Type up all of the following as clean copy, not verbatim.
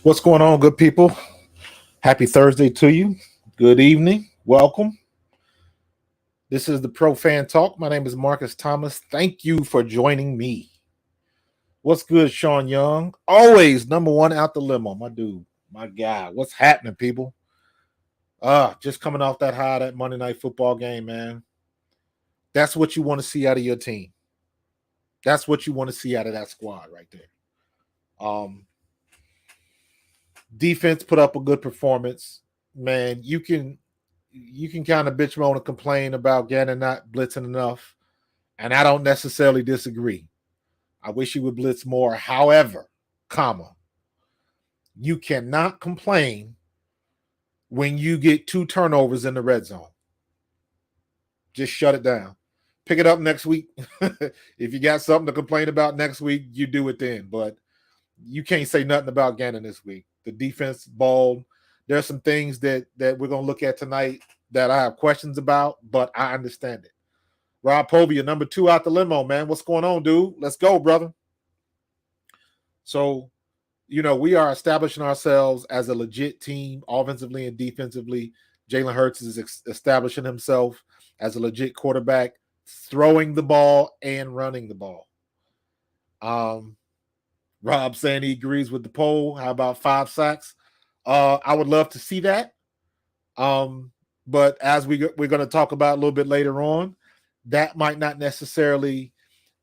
What's going on, good people? Happy Thursday to you. Good evening. Welcome. This is the Pro Fan Talk. My name is Marcus Thomas. Thank you for joining me. What's good, Sean Young? Always number one out the limo, my dude, my guy. What's happening, people? Just coming off that high, that Monday Night Football game, man. That's what you want to see out of your team. That's what you want to see out of that squad right there. Defense put up a good performance. Man, you can kind of bitch moan and complain about Gannon not blitzing enough, and I don't necessarily disagree. I wish he would blitz more. However, you cannot complain when you get 2 turnovers in the red zone. Just shut it down. Pick it up next week. If you got something to complain about next week, you do it then. But you can't say nothing about Gannon this week. The defense balled. There's some things that we're going to look at tonight that I have questions about, but I understand it. Rob Povia, number 2 out the limo, man. What's going on, dude? Let's go, brother. So, we are establishing ourselves as a legit team, offensively and defensively. Jalen Hurts is establishing himself as a legit quarterback, throwing the ball and running the ball. Rob saying he agrees with the poll. How about 5 sacks? I would love to see that. But as we're going to talk about a little bit later on, that might not necessarily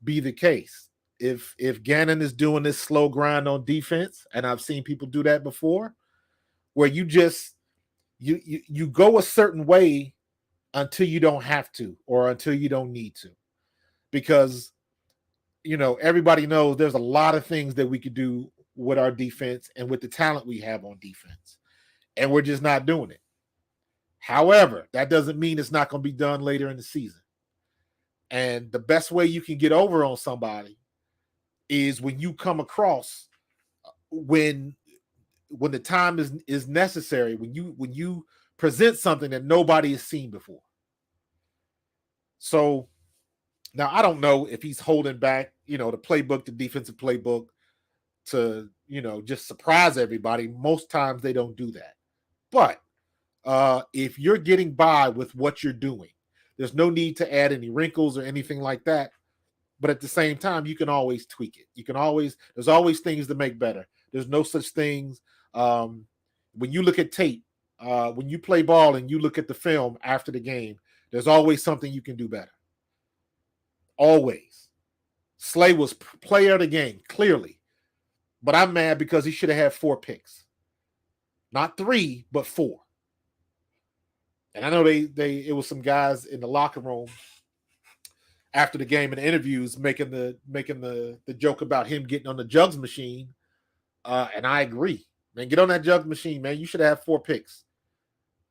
be the case. If Gannon is doing this slow grind on defense, and I've seen people do that before, where you just you go a certain way until you don't have to or until you don't need to, because everybody knows there's a lot of things that we could do with our defense and with the talent we have on defense, and we're just not doing it. However, that doesn't mean it's not going to be done later in the season. And the best way you can get over on somebody is when you come across when the time is necessary, when you present something that nobody has seen before. So now I don't know if he's holding back, the playbook, the defensive playbook, to just surprise everybody. Most times they don't do that. But if you're getting by with what you're doing, there's no need to add any wrinkles or anything like that. But at the same time, you can always tweak it. There's always things to make better. There's no such things. When you look at tape, when you play ball and you look at the film after the game, there's always something you can do better. Always. Slay was player of the game, clearly. But I'm mad because he should have had 4 picks. Not 3, but 4. And I know it was some guys in the locker room after the game in the interviews making the joke about him getting on the jugs machine. And I agree. Man, get on that jugs machine, man. You should have 4 picks.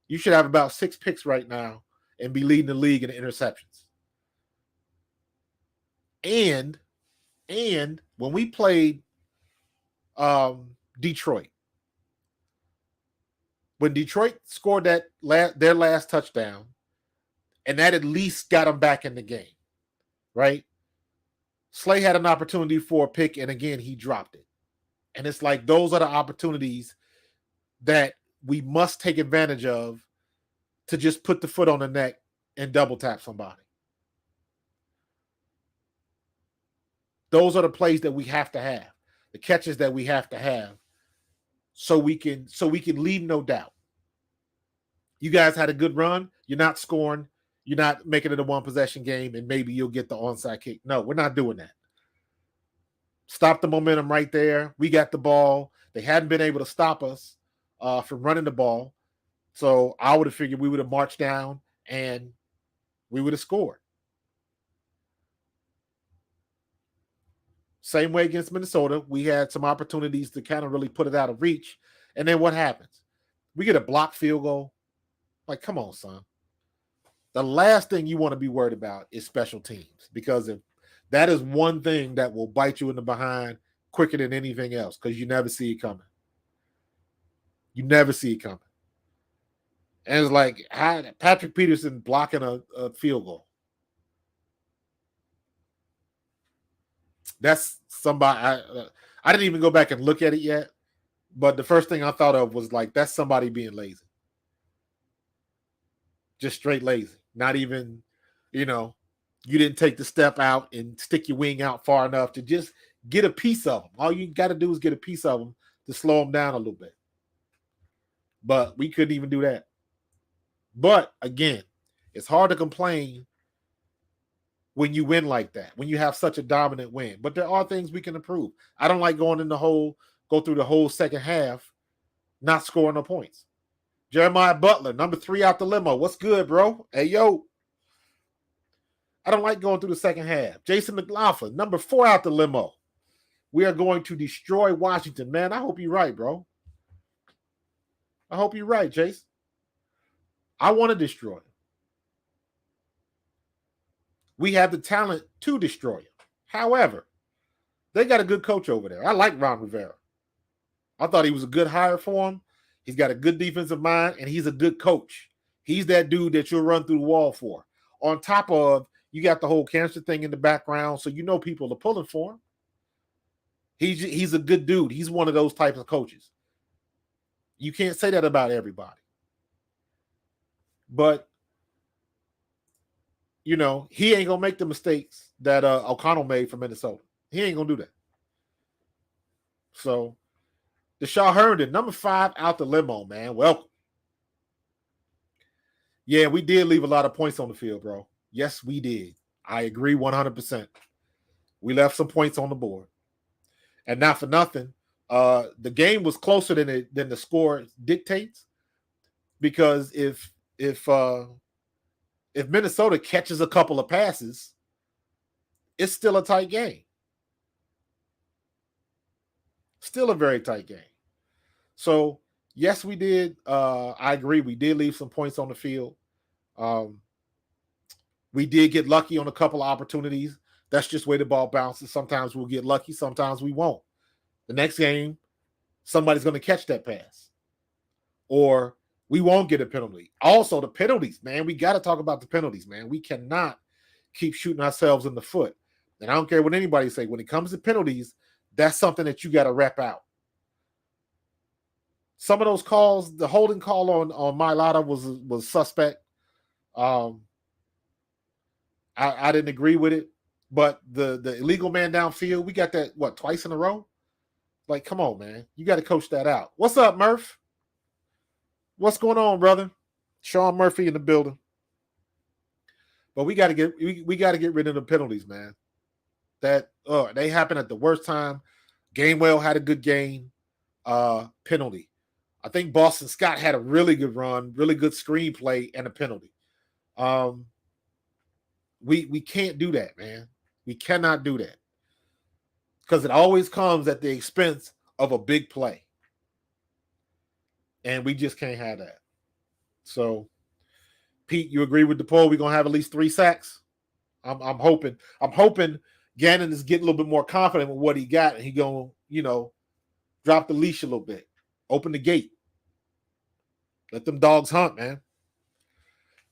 You should have about 6 picks right now and be leading the league in interceptions. And when we played Detroit, when Detroit scored their last touchdown, and that at least got them back in the game, right? Slay had an opportunity for a pick, and again, he dropped it. And it's like those are the opportunities that we must take advantage of to just put the foot on the neck and double tap somebody. Those are the plays that we have to have, the catches that we have to have, so we can leave no doubt. You guys had a good run. You're not scoring. You're not making it a 1-possession game, and maybe you'll get the onside kick. No, we're not doing that. Stop the momentum right there. We got the ball. They hadn't been able to stop us from running the ball. So I would have figured we would have marched down and we would have scored. Same way against Minnesota. We had some opportunities to kind of really put it out of reach. And then what happens? We get a blocked field goal. Like, come on, son. The last thing you want to be worried about is special teams, because if that is one thing that will bite you in the behind quicker than anything else, because you never see it coming. You never see it coming. And it's like Patrick Peterson blocking a field goal. That's somebody. I didn't even go back and look at it yet, But the first thing I thought of was like, that's somebody being lazy. Just straight lazy. Not even, you didn't take the step out and stick your wing out far enough to just get a piece of them. All you got to do is get a piece of them to slow them down a little bit. But we couldn't even do that. But again, it's hard to complain when you win like that, when you have such a dominant win. But there are things we can improve. I don't like go through the whole second half, not scoring no points. Jeremiah Butler, number 3 out the limo. What's good, bro? Hey, yo. I don't like going through the second half. Jason McLaughlin, number 4 out the limo. We are going to destroy Washington. Man, I hope you're right, bro. I hope you're right, Jason. I want to destroy him. We have the talent to destroy him. However, they got a good coach over there. I like Ron Rivera. I thought he was a good hire for him. He's got a good defensive mind, and he's a good coach. He's that dude that you'll run through the wall for. On top of, you got the whole cancer thing in the background, so people are pulling for him. He's a good dude. He's one of those types of coaches. You can't say that about everybody. But, he ain't going to make the mistakes that O'Connell made for Minnesota. He ain't going to do that. So, Deshaun Herndon, number 5 out the limo, man. Welcome. Yeah, we did leave a lot of points on the field, bro. Yes, we did. I agree 100%. We left some points on the board. And not for nothing, the game was closer than the score dictates. Because if Minnesota catches a couple of passes, it's still a tight game. Still a very tight game. So, yes, we did. I agree. We did leave some points on the field. We did get lucky on a couple of opportunities. That's just the way the ball bounces. Sometimes we'll get lucky. Sometimes we won't. The next game, somebody's going to catch that pass. Or we won't get a penalty. Also, the penalties, man. We got to talk about the penalties, man. We cannot keep shooting ourselves in the foot. And I don't care what anybody say. When it comes to penalties, that's something that you got to rep out. Some of those calls, the holding call on Mailata was suspect. I didn't agree with it. But the illegal man downfield, we got that, twice in a row? Like, come on, man. You got to coach that out. What's up, Murph? What's going on, brother? Sean Murphy in the building. But we got to get rid of the penalties, man. That they happen at the worst time. Gainwell had a good game. Penalty. I think Boston Scott had a really good run, really good screenplay, and a penalty. We can't do that, man. We cannot do that. Because it always comes at the expense of a big play. And we just can't have that. So, Pete, you agree with the poll? We're going to have at least 3 sacks? I'm hoping. I'm hoping Gannon is getting a little bit more confident with what he got, and he going to, drop the leash a little bit. Open the gate. Let them dogs hunt, man.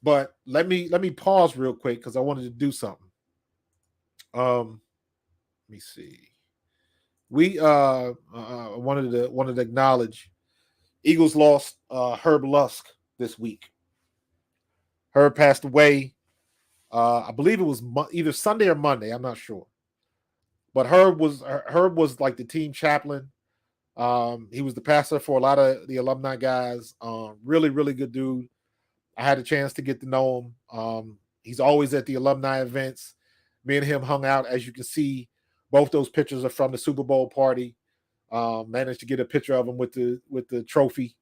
But let me pause real quick because I wanted to do something. Let me see. We wanted to acknowledge Eagles lost Herb Lusk this week. Herb passed away. I believe it was either Sunday or Monday. I'm not sure. But Herb was like the team chaplain. He was the pastor for a lot of the alumni guys. Really, really good dude. I had a chance to get to know him. He's always at the alumni events. Me and him hung out. As you can see, both those pictures are from the Super Bowl party. Managed to get a picture of him with the trophy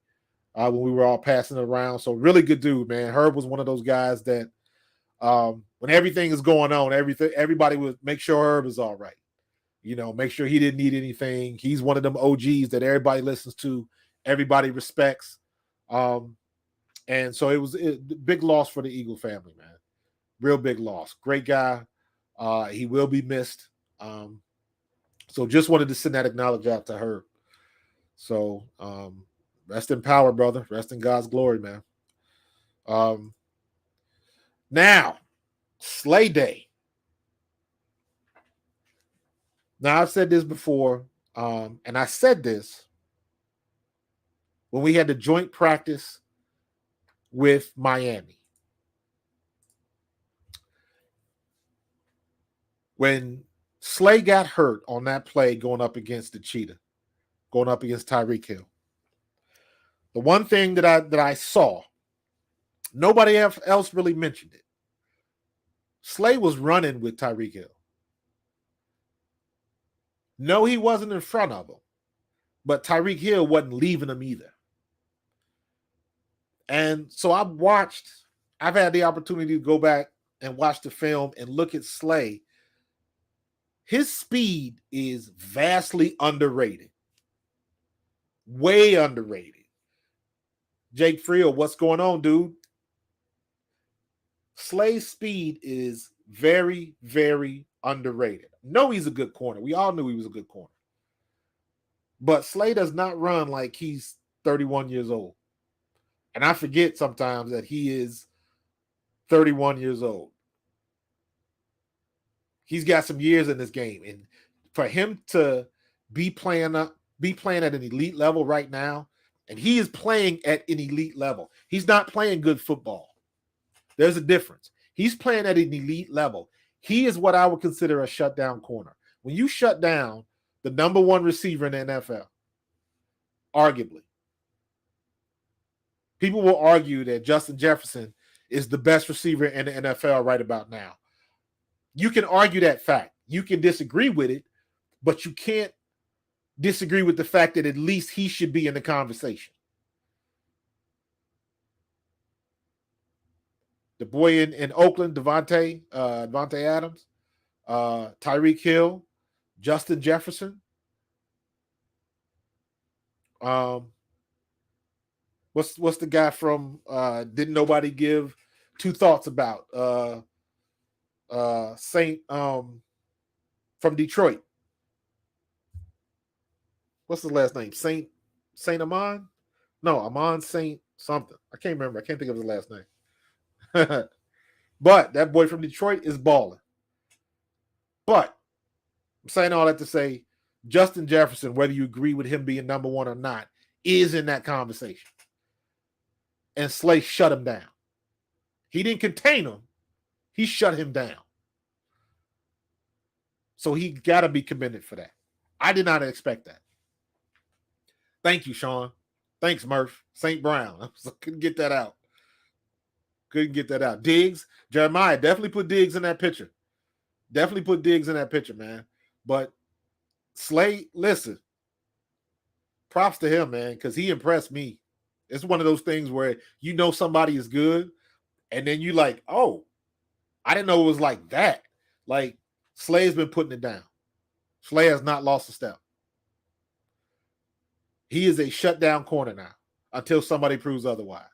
when we were all passing it around. So really good dude, man. Herb was one of those guys that when everything is going on, everybody would make sure Herb is all right. Make sure he didn't need anything. He's one of them OGs that everybody listens to, everybody respects. And so it was a big loss for the Eagle family, man. Real big loss. Great guy. He will be missed. So just wanted to send that acknowledge out to her. So rest in power, brother. Rest in God's glory, man. Now, Slay Day. Now, I've said this before, and I said this when we had the joint practice with Miami. When Slay got hurt on that play going up against the Cheetah, going up against Tyreek Hill, the one thing that I saw, nobody else really mentioned it. Slay was running with Tyreek Hill. No, he wasn't in front of him, but Tyreek Hill wasn't leaving him either. And so I've had the opportunity to go back and watch the film and look at Slay. His speed is vastly underrated. Way underrated. Jake Friel, what's going on, dude? Slay's speed is very, very underrated. No, he's a good corner. We all knew he was a good corner. But Slay does not run like he's 31 years old. And I forget sometimes that he is 31 years old. He's got some years in this game. And for him to be playing at an elite level right now, and he is playing at an elite level. He's not playing good football. There's a difference. He's playing at an elite level. He is what I would consider a shutdown corner. When you shut down the number one receiver in the NFL, arguably, people will argue that Justin Jefferson is the best receiver in the NFL right about now. You can argue that fact. You can disagree with it, but you can't disagree with the fact that at least he should be in the conversation. The boy in Oakland, Devontae Adams, Tyreek Hill, Justin Jefferson. What's the guy from Didn't Nobody Give Two Thoughts About? Saint from Detroit. What's his last name? Saint Amon? No, Amon Saint something. I can't remember. I can't think of his last name. But that boy from Detroit is balling. But I'm saying all that to say Justin Jefferson, whether you agree with him being number one or not, is in that conversation. And Slay shut him down. He didn't contain him. He shut him down. So he got to be commended for that. I did not expect that. Thank you, Sean. Thanks, Murph. St. Brown. I couldn't get that out. Diggs, Jeremiah, definitely put Diggs in that picture. Man. But Slay, listen, props to him, man, because he impressed me. It's one of those things where you know somebody is good, and then you like, oh, I didn't know it was like that. Like, Slay's been putting it down. Slay has not lost a step. He is a shutdown corner now until somebody proves otherwise.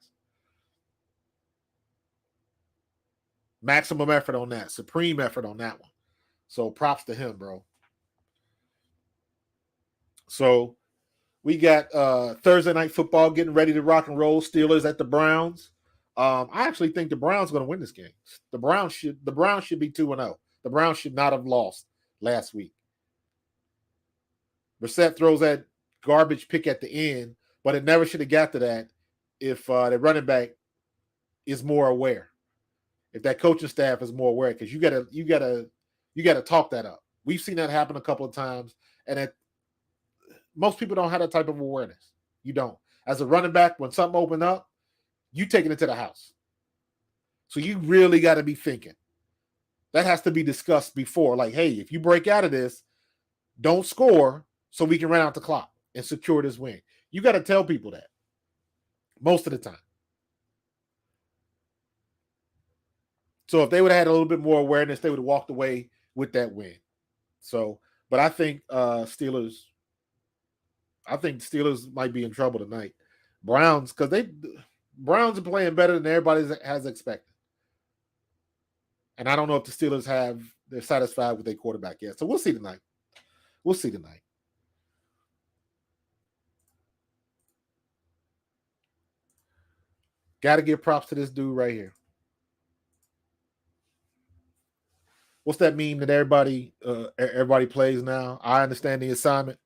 Maximum effort on that. Supreme effort on that one. So props to him, bro. So we got Thursday Night Football getting ready to rock and roll. Steelers at the Browns. I actually think the Browns are going to win this game. The Browns should be 2-0. The Browns should not have lost last week. Brissett throws that garbage pick at the end, but it never should have got to that if the running back is more aware. If that coaching staff is more aware, because you gotta talk that up. We've seen that happen a couple of times, and most people don't have that type of awareness. You don't. As a running back, when something open up, you taking it to the house. So you really got to be thinking. That has to be discussed before. Like, hey, if you break out of this, don't score so we can run out the clock and secure this win. You got to tell people that most of the time. So if they would have had a little bit more awareness, they would have walked away with that win. So, but I think Steelers might be in trouble tonight. Browns, because Browns are playing better than everybody has expected. And I don't know if the Steelers they're satisfied with their quarterback yet. So we'll see tonight. Got to give props to this dude right here. What's that meme that everybody plays now? I understand the assignment.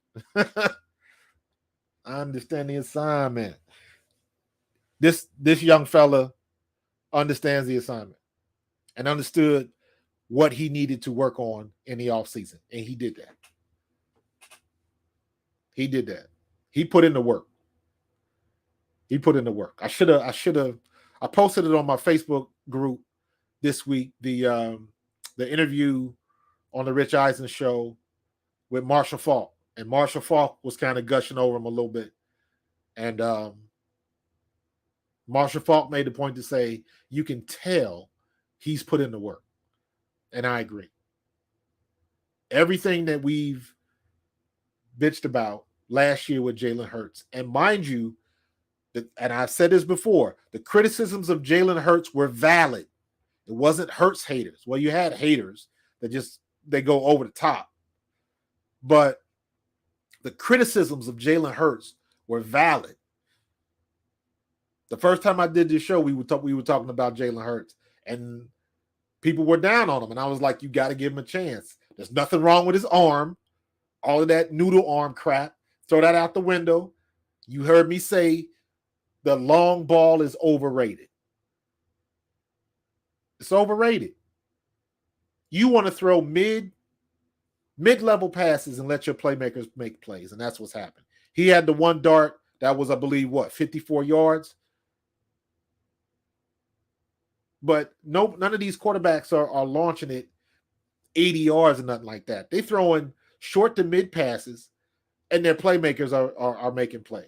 This young fella understands the assignment and understood what he needed to work on in the offseason. And he did that. He did that. He put in the work. He put in the work. I posted it on my Facebook group this week, the interview on the Rich Eisen show with Marshall Faulk. And Marshall Faulk was kind of gushing over him a little bit. And Marshall Faulk made the point to say, you can tell he's put in the work. And I agree. Everything that we've bitched about last year with Jalen Hurts, and mind you, and I've said this before, the criticisms of Jalen Hurts were valid. It wasn't Hurts haters. Well, you had haters that they go over the top. But the criticisms of Jalen Hurts were valid. The first time I did this show, we were talking about Jalen Hurts, and people were down on him. And I was like, you got to give him a chance. There's nothing wrong with his arm. All of that noodle arm crap, throw that out the window. You heard me say the long ball is overrated. It's overrated. You want to throw mid-level passes and let your playmakers make plays, and that's what's happened. He had the one dart that was, I believe, 54 yards? But none of these quarterbacks are launching it 80 yards or nothing like that. They're throwing short to mid passes, and their playmakers are making plays.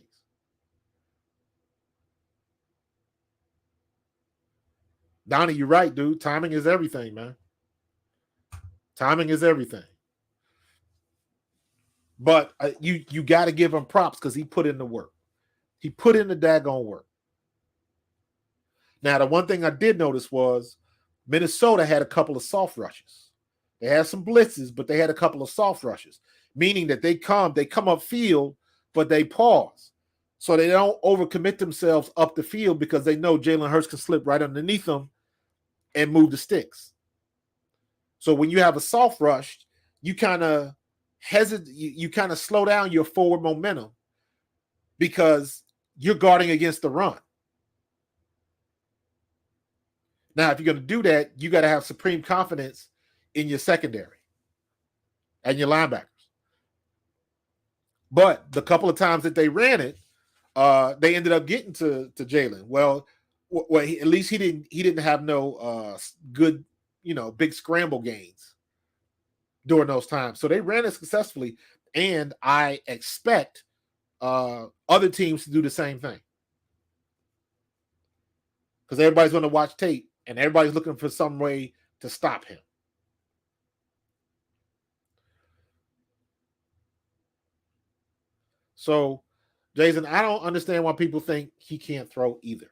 Donnie, you're right, dude. Timing is everything, man. Timing is everything. But you got to give him props because he put in the work. He put in the daggone work. Now, the one thing I did notice was Minnesota had a couple of soft rushes. They had some blitzes, but they had a couple of soft rushes, meaning that they come upfield, but they pause. So they don't overcommit themselves up the field because they know Jalen Hurts can slip right underneath them and move the sticks. So when you have a soft rush, you kind of hesitate, you kind of slow down your forward momentum because you're guarding against the run. Now, if you're going to do that, you got to have supreme confidence in your secondary and your linebackers. But the couple of times that they ran it, they ended up getting to Jalen. Well, at least he didn't have no good, big scramble gains during those times. So they ran it successfully, and I expect other teams to do the same thing because everybody's going to watch tape. And everybody's looking for some way to stop him. So, Jason, I don't understand why people think he can't throw either.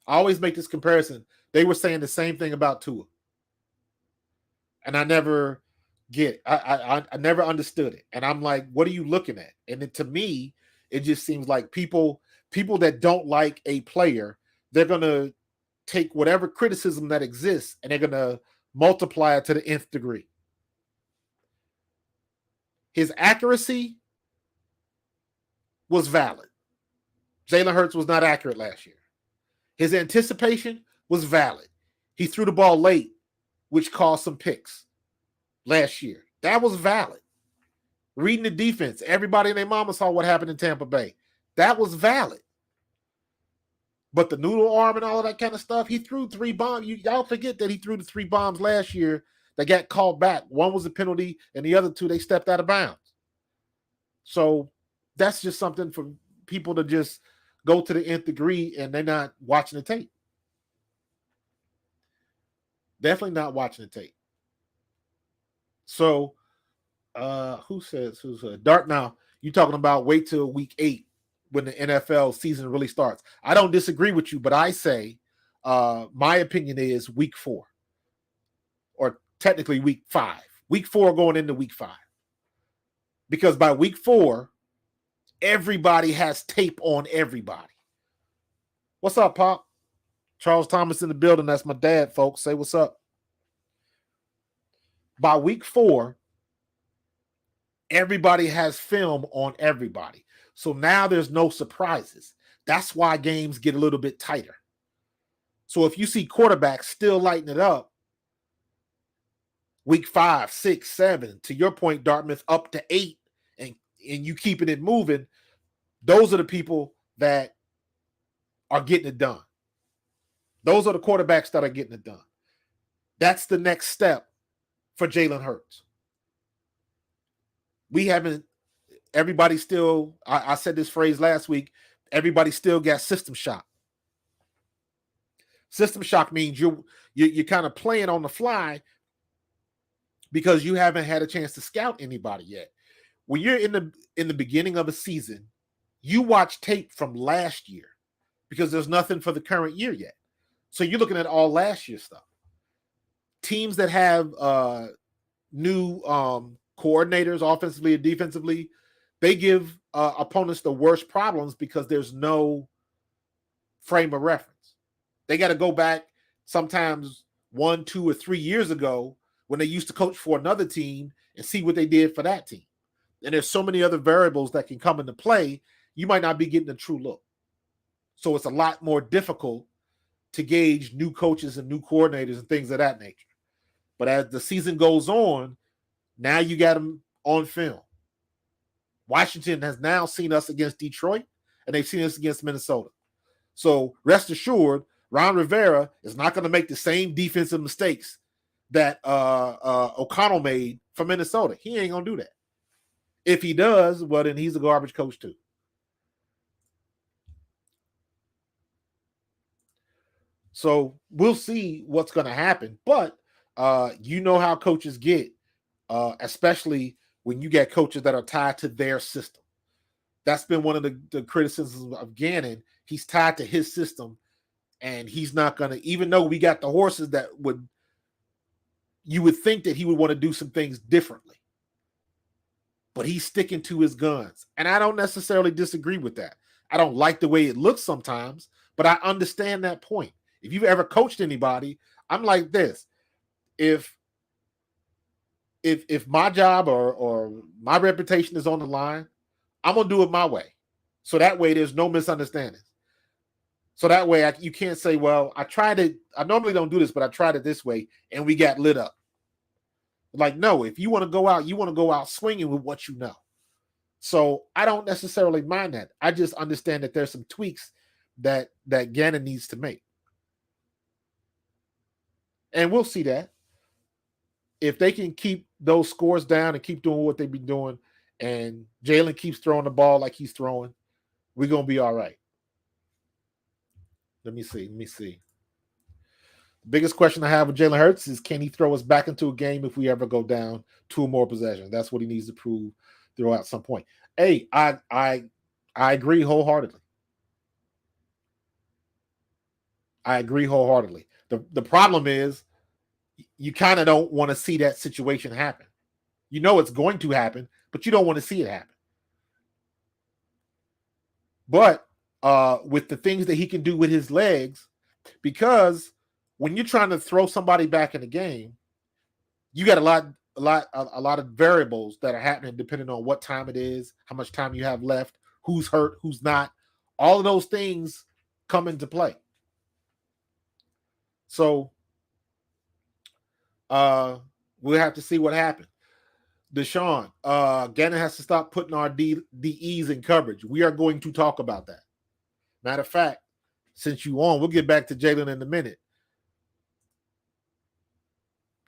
I always make this comparison. They were saying the same thing about Tua. And I never get it. I never understood it. And I'm like, what are you looking at? And to me, it just seems like people that don't like a player, they're going to take whatever criticism that exists and they're going to multiply it to the nth degree. His accuracy was valid. Jalen Hurts was not accurate last year. His anticipation was valid. He threw the ball late, which caused some picks last year. That was valid. Reading the defense, everybody and their mama saw what happened in Tampa Bay. That was valid. But the noodle arm and all of that kind of stuff, he threw 3 bombs. Y'all forget that he threw the 3 bombs last year that got called back. One was a penalty, and the other 2, they stepped out of bounds. So that's just something for people to just go to the nth degree, and they're not watching the tape. Definitely not watching the tape. So who's Dark now? You talking about wait till week 8 when the NFL season really starts. I don't disagree with you, but I say my opinion is week 4 or technically week 5. Week 4 going into week 5. Because by week 4, everybody has tape on everybody. What's up, Pop? Charles Thomas in the building. That's my dad, folks. Say what's up. By week 4, everybody has film on everybody. So now there's no surprises. That's why games get a little bit tighter. So if you see quarterbacks still lighting it up, week 5, 6, 7, to your point, Dartmouth, up to 8, and you keeping it moving, those are the people that are getting it done. Those are the quarterbacks that are getting it done. That's the next step for Jalen Hurts. Everybody still, I said this phrase last week, everybody still got system shock. System shock means you're kind of playing on the fly because you haven't had a chance to scout anybody yet. When you're in the beginning of a season, you watch tape from last year because there's nothing for the current year yet. So you're looking at all last year's stuff. Teams that have new coordinators, offensively and defensively, they give opponents the worst problems because there's no frame of reference. They got to go back sometimes 1, 2, or 3 years ago when they used to coach for another team and see what they did for that team. And there's so many other variables that can come into play, you might not be getting a true look. So it's a lot more difficult to gauge new coaches and new coordinators and things of that nature. But as the season goes on, now you got them on film. Washington has now seen us against Detroit, and they've seen us against Minnesota. So rest assured, Ron Rivera is not going to make the same defensive mistakes that O'Connell made for Minnesota. He ain't going to do that. If he does, well, then he's a garbage coach too. So we'll see what's going to happen. But you know how coaches get, especially when you get coaches that are tied to their system. That's been one of the criticisms of Gannon. He's tied to his system, and he's not going to, even though we got the horses that you would think that he would want to do some things differently. But he's sticking to his guns. And I don't necessarily disagree with that. I don't like the way it looks sometimes, but I understand that point. If you've ever coached anybody, I'm like this. If my job or my reputation is on the line, I'm going to do it my way. So that way there's no misunderstandings. So that way you can't say, well, I normally don't do this, but I tried it this way and we got lit up. Like, no, if you want to go out, you want to go out swinging with what you know. So I don't necessarily mind that. I just understand that there's some tweaks that Gannon needs to make. And we'll see that. If they can keep those scores down and keep doing what they've been doing, and Jalen keeps throwing the ball like he's throwing, we're going to be all right. Let me see. The biggest question I have with Jalen Hurts is, can he throw us back into a game if we ever go down 2 more possessions? That's what he needs to prove throughout some point. Hey, I agree wholeheartedly. The problem is you kind of don't want to see that situation happen. You know it's going to happen, but you don't want to see it happen. But with the things that he can do with his legs, because when you're trying to throw somebody back in the game, you got a lot of variables that are happening depending on what time it is, how much time you have left, who's hurt, who's not. All of those things come into play. So we'll have to see what happens. Deshaun, Gannon has to stop putting our DEs in coverage. We are going to talk about that. Matter of fact, since you on, we'll get back to Jalen in a minute.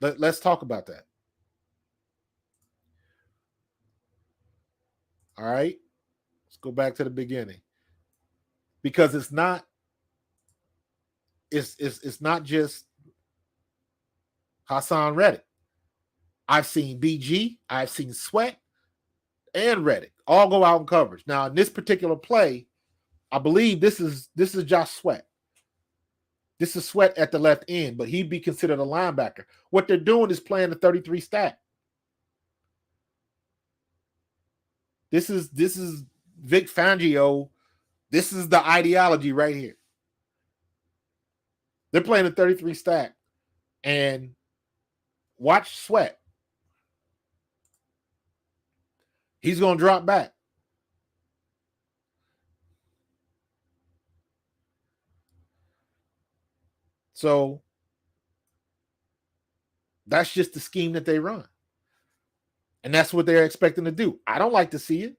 Let's talk about that. All right. Let's go back to the beginning. Because it's not just Hassan Reddick. I've seen BG, I've seen Sweat, and Reddick all go out in coverage. Now, in this particular play, I believe this is Josh Sweat. This is Sweat at the left end, but he'd be considered a linebacker. What they're doing is playing the 33 stack. This is Vic Fangio. This is the ideology right here. They're playing a 33 stack. And watch Sweat. He's going to drop back. So that's just the scheme that they run. And that's what they're expecting to do. I don't like to see it.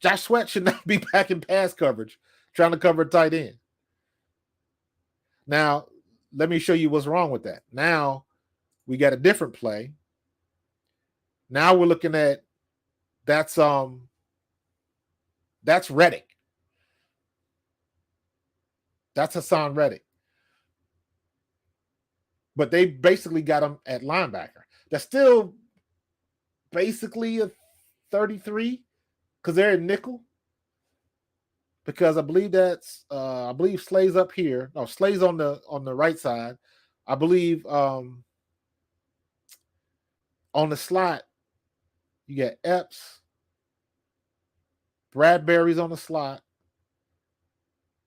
Josh Sweat should not be back in pass coverage trying to cover a tight end. Now, let me show you what's wrong with that. Now, we got a different play. Now we're looking at that's Reddick. That's Hassan Reddick. But they basically got him at linebacker. That's still basically a 33 because they're in nickel. Because I believe Slay's up here. No, Slay's on the right side. I believe on the slot, you got Epps. Bradbury's on the slot.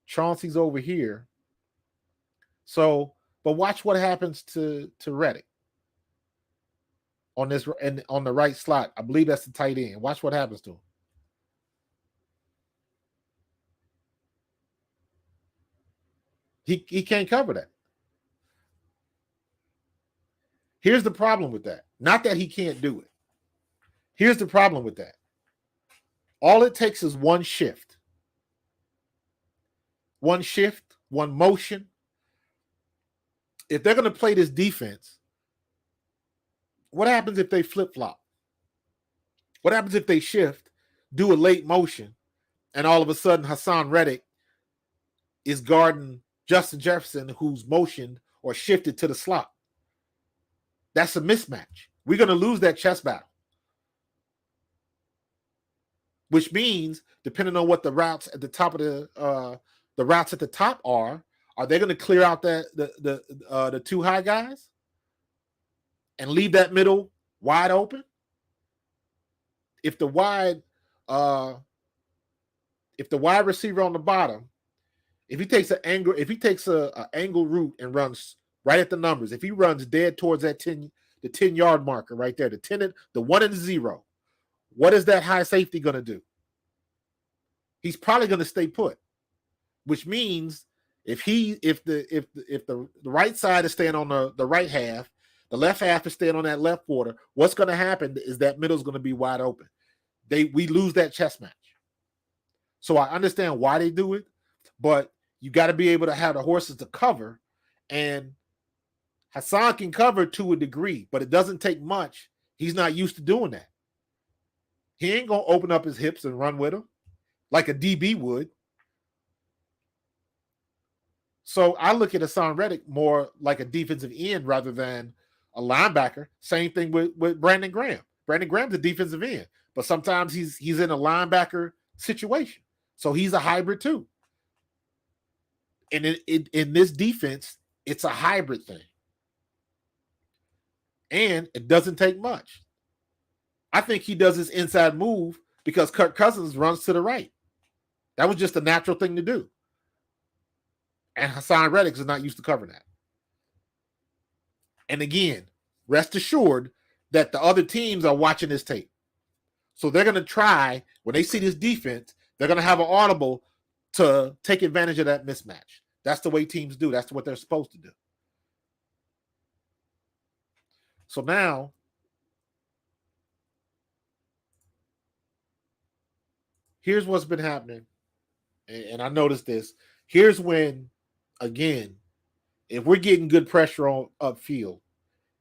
Chauncey's over here. So, but watch what happens to Reddick on this and on the right slot. I believe that's the tight end. Watch what happens to him. He can't cover that. Here's the problem with that. Not that he can't do it. Here's the problem with that. All it takes is one shift. One shift, one motion. If they're going to play this defense, what happens if they flip-flop? What happens if they shift, do a late motion, and all of a sudden Hassan Reddick is guarding Justin Jefferson, who's motioned or shifted to the slot? That's a mismatch. We're going to lose that chess battle. Which means, depending on what the routes at the top of the routes at the top are they going to clear out the two high guys and leave that middle wide open? If the wide receiver on the bottom, if he takes an angle route and runs right at the numbers, if he runs dead towards that the 10-yard marker right there, the 1 and 0, what is that high safety going to do? He's probably going to stay put, which means if the right side is staying on the right half, the left half is staying on that left quarter, what's going to happen is that middle is going to be wide open. We lose that chess match. So I understand why they do it, but you got to be able to have the horses to cover, and Hassan can cover to a degree, but it doesn't take much. He's not used to doing that. He ain't going to open up his hips and run with him like a DB would. So I look at Hassan Reddick more like a defensive end rather than a linebacker. Same thing with Brandon Graham. Brandon Graham's a defensive end, but sometimes he's in a linebacker situation. So he's a hybrid too. And in this defense, it's a hybrid thing. And it doesn't take much. I think he does his inside move because Kirk Cousins runs to the right. That was just a natural thing to do. And Hassan Reddick is not used to covering that. And again, rest assured that the other teams are watching this tape. So they're going to try, when they see this defense, they're going to have an audible to take advantage of that mismatch. That's the way teams do. That's what they're supposed to do. So now, here's what's been happening. And I noticed this. Here's when, again, if we're getting good pressure on upfield,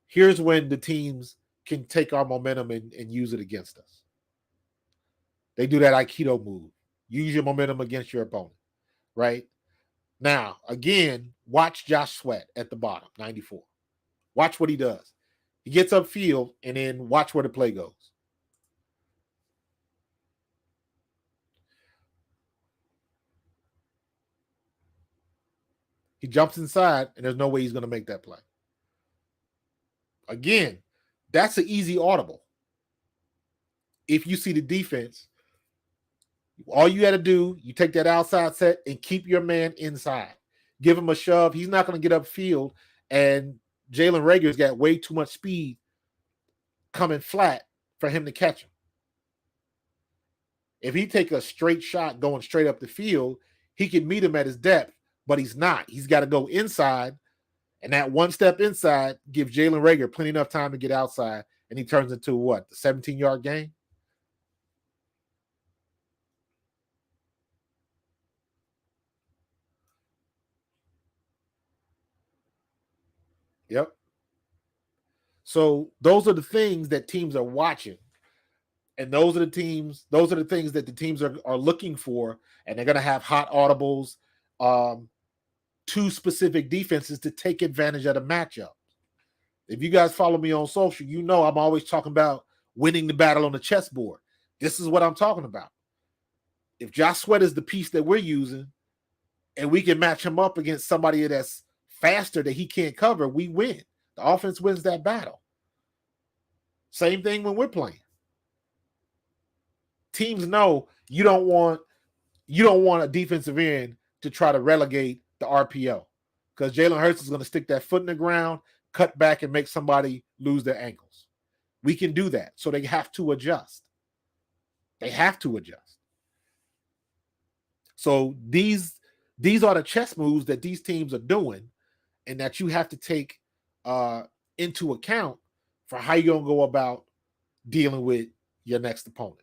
here's when the teams can take our momentum and use it against us. They do that Aikido move. Use your momentum against your opponent, right? Now, again, watch Josh Sweat at the bottom, 94. Watch what he does. He gets upfield, and then watch where the play goes. He jumps inside, and there's no way he's going to make that play. Again, that's an easy audible. If you see the defense, all you got to do, you take that outside set and keep your man inside. Give him a shove. He's not going to get upfield, and Jalen Reagor's got way too much speed coming flat for him to catch him. If he take a straight shot going straight up the field, he can meet him at his depth, but he's not. He's got to go inside, and that one step inside gives Jalen Reagor plenty enough time to get outside, and he turns into what, the 17-yard game? Yep. So those are the things that teams are watching. And those are the things that the teams are looking for, and they're going to have hot audibles to specific defenses to take advantage of the matchup. If you guys follow me on social, you know I'm always talking about winning the battle on the chessboard. This is what I'm talking about. If Josh Sweat is the piece that we're using, and we can match him up against somebody that's faster that he can't cover, we win. The offense wins that battle. Same thing when we're playing. Teams know you don't want a defensive end to try to relegate the RPO, because Jalen Hurts is going to stick that foot in the ground, cut back, and make somebody lose their ankles. We can do that. So they have to adjust. They have to adjust. So these are the chess moves that these teams are doing, and that you have to take into account for how you're going to go about dealing with your next opponent.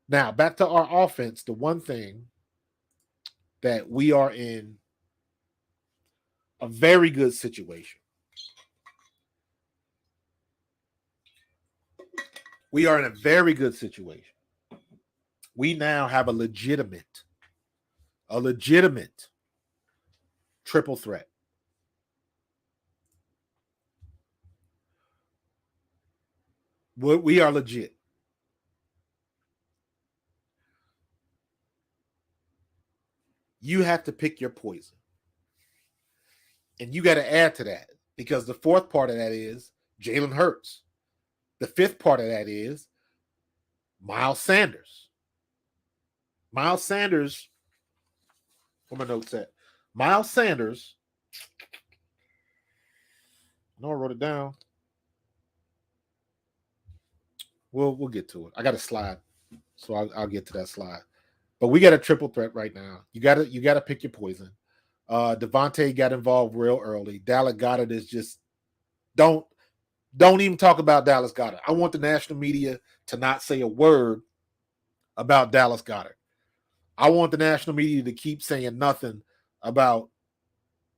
Now, back to our offense, the one thing that we are in a very good situation. We are in a very good situation. We now have a legitimate triple threat. We are legit. You have to pick your poison. And you got to add to that, because the fourth part of that is Jalen Hurts. The fifth part of that is Miles Sanders. Miles Sanders, where my notes at? Miles Sanders, no, I wrote it down. We'll get to it. I got a slide, so I'll get to that slide. But we got a triple threat right now. You got to pick your poison. Devontae got involved real early. Dallas Goedert is just don't even talk about Dallas Goedert. I want the national media to not say a word about Dallas Goedert. I want the national media to keep saying nothing about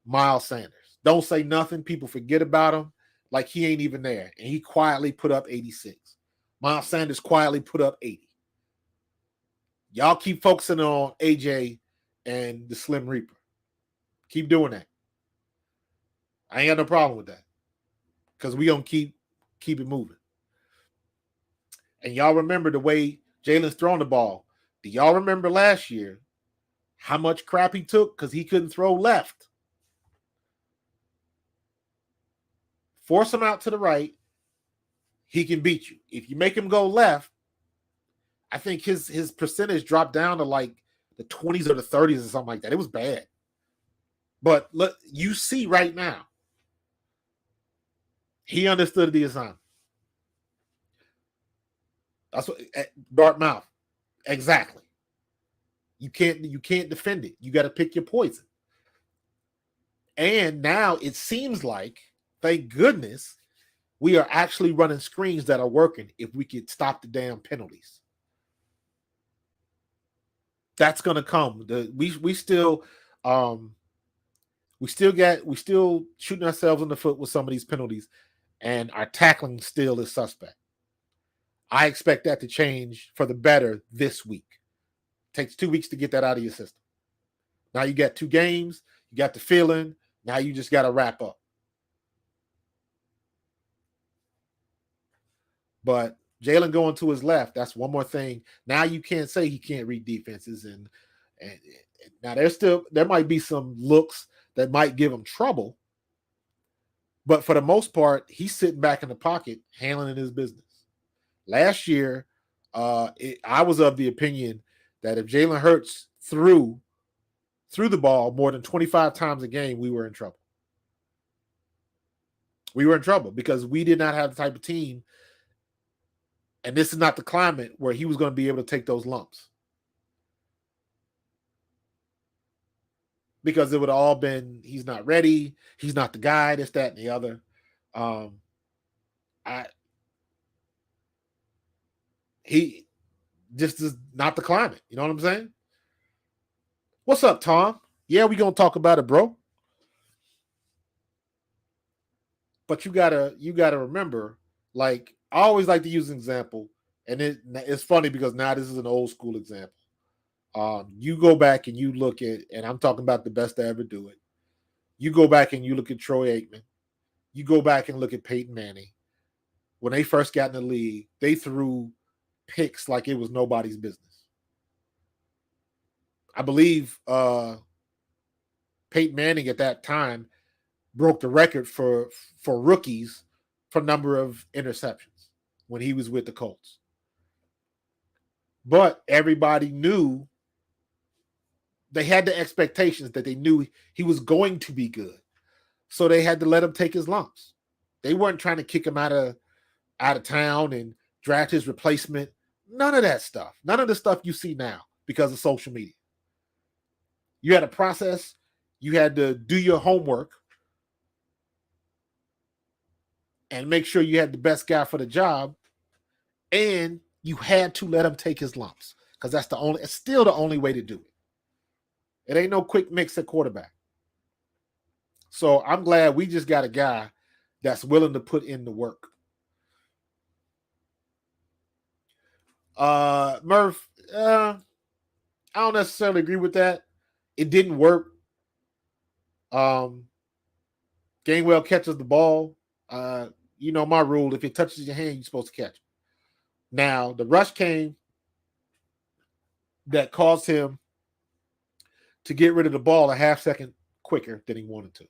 Miles Sanders. Don't say nothing. People forget about him like he ain't even there. And he quietly put up 86. Miles Sanders quietly put up 80. Y'all keep focusing on AJ and the Slim Reaper. Keep doing that. I ain't got no problem with that, because we gonna keep it moving. And y'all remember the way Jalen's throwing the ball. Do y'all remember last year how much crap he took because he couldn't throw left? Force him out to the right, he can beat you. If you make him go left, I think his percentage dropped down to like the 20s or the 30s or something like that. It was bad. But look, you see right now, he understood the assignment. That's what Dartmouth. Exactly. You can't defend it. You got to pick your poison. And now it seems like, thank goodness, we are actually running screens that are working if we could stop the damn penalties. That's gonna come. We still shooting ourselves in the foot with some of these penalties, and our tackling still is suspect. I expect that to change for the better this week. Takes 2 weeks to get that out of your system. Now you got 2 games, you got the feeling. Now you just got to wrap up. But Jalen going to his left, that's one more thing. Now you can't say he can't read defenses, and now there might be some looks that might give him trouble, but for the most part, he's sitting back in the pocket, handling his business. Last year, I was of the opinion that if Jalen Hurts threw the ball more than 25 times a game, we were in trouble. We were in trouble because we did not have the type of team, and this is not the climate where he was going to be able to take those lumps. because it would have all been he's not ready, he's not the guy, this, that, and the other. He just is not the climate. You know what I'm saying? What's up, Tom? Yeah, we gonna talk about it, bro. But you gotta remember, like I always like to use an example, and it's funny because now this is an old school example. You go back and you look at, and I'm talking about the best to ever do it. You go back and you look at Troy Aikman. You go back and look at Peyton Manning. When they first got in the league, they threw picks like it was nobody's business. I believe Peyton Manning at that time broke the record for rookies for number of interceptions when he was with the Colts. But everybody knew, they had the expectations that they knew he was going to be good. So they had to let him take his lumps. They weren't trying to kick him out of town and draft his replacement. None of that stuff. None of the stuff you see now because of social media. You had a process. You had to do your homework and make sure you had the best guy for the job. And you had to let him take his lumps because it's still the only way to do it. It ain't no quick mix at quarterback. So I'm glad we just got a guy that's willing to put in the work. Murph, I don't necessarily agree with that. It didn't work. Gainwell catches the ball. You know my rule. If it touches your hand, you're supposed to catch it. Now, the rush came that caused him to get rid of the ball a half second quicker than he wanted to.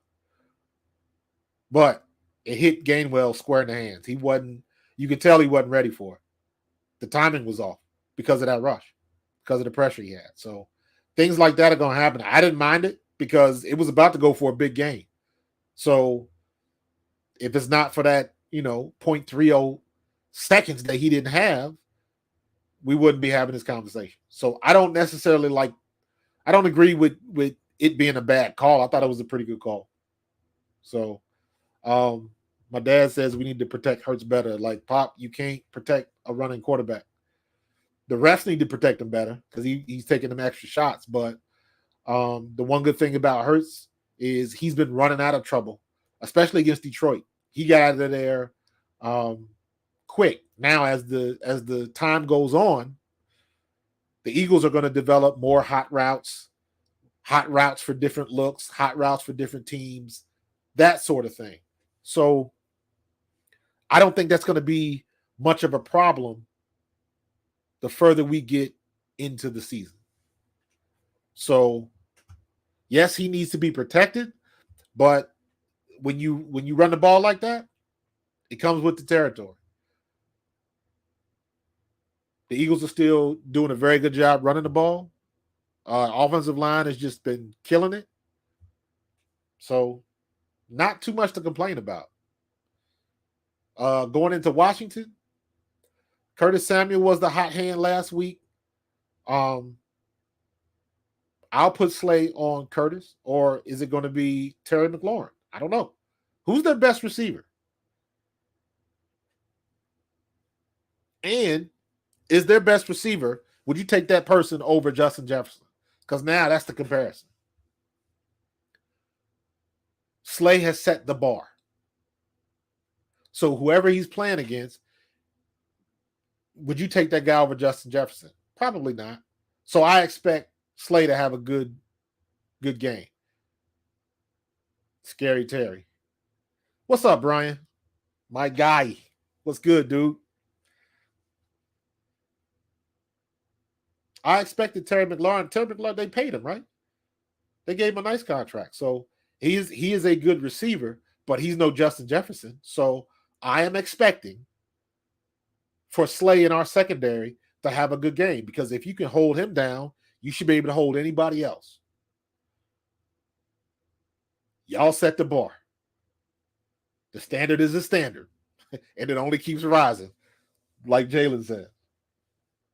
But it hit Gainwell square in the hands. You could tell he wasn't ready for it. The timing was off because of that rush, because of the pressure he had. So things like that are going to happen. I didn't mind it because it was about to go for a big game. So if it's not for that, 0.30 seconds that he didn't have, we wouldn't be having this conversation. So I don't necessarily I don't agree with it being a bad call. I thought it was a pretty good call. So my dad says we need to protect Hurts better. Like, Pop, you can't protect a running quarterback. The refs need to protect him better because he's taking them extra shots. But the one good thing about Hurts is he's been running out of trouble, especially against Detroit. He got out of there quick. Now, as the time goes on, the Eagles are going to develop more hot routes for different looks, hot routes for different teams, that sort of thing. So I don't think that's going to be much of a problem the further we get into the season. So yes, he needs to be protected, but when you run the ball like that, it comes with the territory. The Eagles are still doing a very good job running the ball. Offensive line has just been killing it. So not too much to complain about. Going into Washington, Curtis Samuel was the hot hand last week. I'll put Slay on Curtis, or is it going to be Terry McLaurin? I don't know. Who's their best receiver? And is their best receiver, would you take that person over Justin Jefferson? Because now that's the comparison. Slay has set the bar. So whoever he's playing against, would you take that guy over Justin Jefferson? Probably not. So I expect Slay to have a good game. Scary Terry. What's up, Brian? My guy. What's good, dude? I expected Terry McLaurin, they paid him, right? They gave him a nice contract. So he is a good receiver, but he's no Justin Jefferson. So I am expecting for Slay in our secondary to have a good game, because if you can hold him down, you should be able to hold anybody else. Y'all set the bar. The standard is a standard, and it only keeps rising, like Jalen said.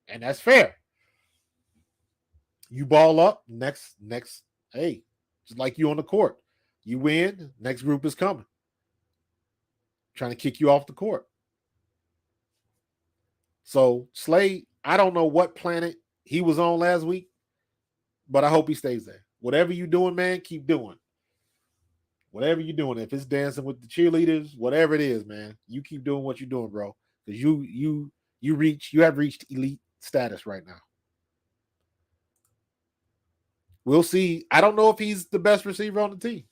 And that's fair. You ball up, next, hey, Just like you on the court. You win, next group is coming. Trying to kick you off the court. So Slay, I don't know what planet he was on last week, but I hope he stays there. Whatever you're doing, man, keep doing. Whatever you're doing, if it's dancing with the cheerleaders, whatever it is, man, you keep doing what you're doing, bro. Because you have reached elite status right now. We'll see. I don't know if he's the best receiver on the team,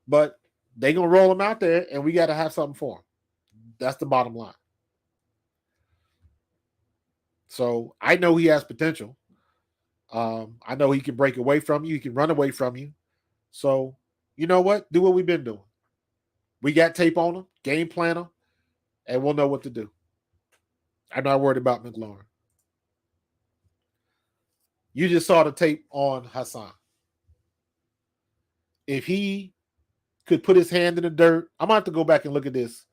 but they're gonna roll him out there, and we got to have something for him. That's the bottom line. So I know he has potential. I know he can break away from you. He can run away from you. So you know what? Do what we've been doing. We got tape on him, game plan him, and we'll know what to do. I'm not worried about McLaurin. You just saw the tape on Hassan. If he could put his hand in the dirt, I'm going to have to go back and look at this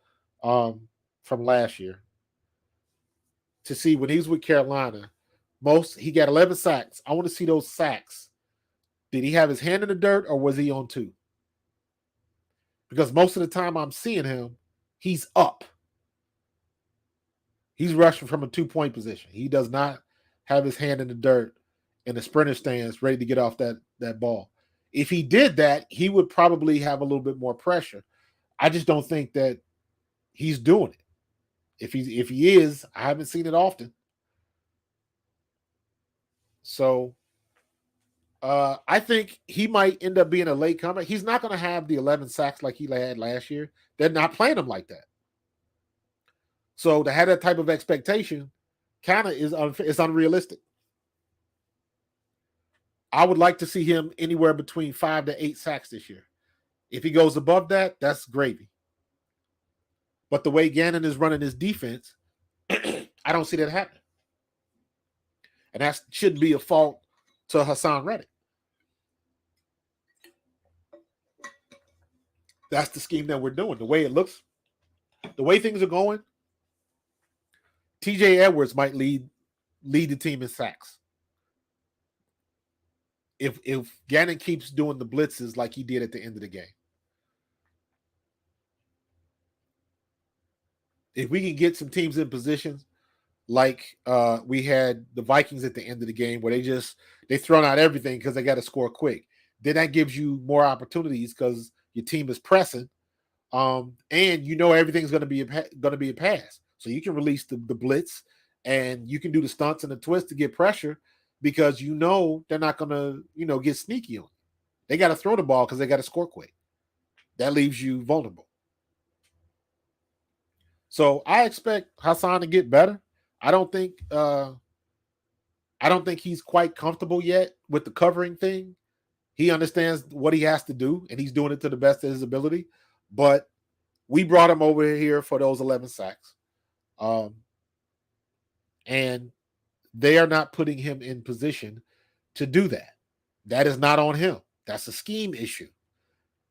from last year to see when he was with Carolina. He got 11 sacks. I want to see those sacks. Did he have his hand in the dirt or was he on 2? Because most of the time I'm seeing him, he's up. He's rushing from a 2-point position. He does not have his hand in the dirt in the sprinter stance ready to get off that ball. If he did that, he would probably have a little bit more pressure. I just don't think that he's doing it. If he is, I haven't seen it often. So I think he might end up being a late comer. He's not going to have the 11 sacks like he had last year. They're not playing him like that. So to have that type of expectation kind of is unrealistic. I would like to see him anywhere between 5 to 8 sacks this year. If he goes above that, that's gravy. But the way Gannon is running his defense, I don't see that happening. And that shouldn't be a fault to Hassan Reddick. That's the scheme that we're doing. The way it looks, the way things are going, TJ Edwards might lead the team in sacks. If Gannon keeps doing the blitzes like he did at the end of the game. If we can get some teams in positions like we had the Vikings at the end of the game where they thrown out everything because they got to score quick, then that gives you more opportunities because your team is pressing, and you know everything's going to be a pass, so you can release the blitz and you can do the stunts and the twists to get pressure because you know they're not going to get sneaky on you. They got to throw the ball because they got to score quick. That leaves you vulnerable. So I expect Hassan to get better. I don't think he's quite comfortable yet with the covering thing. He understands what he has to do, and he's doing it to the best of his ability. But we brought him over here for those 11 sacks. And they are not putting him in position to do that. That is not on him. That's a scheme issue.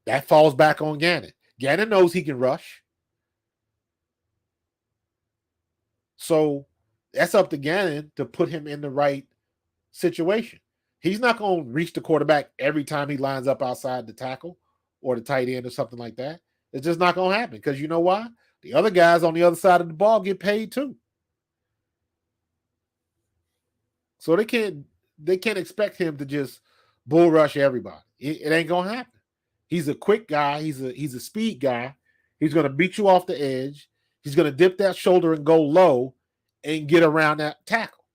That falls back on Gannon. Gannon knows he can rush. So that's up to Gannon to put him in the right situation. He's not going to reach the quarterback every time he lines up outside the tackle or the tight end or something like that. It's just not going to happen because you know why? The other guys on the other side of the ball get paid too. So they can't expect him to just bull rush everybody. It ain't going to happen. He's a quick guy. He's a speed guy. He's going to beat you off the edge. He's going to dip that shoulder and go low and get around that tackle.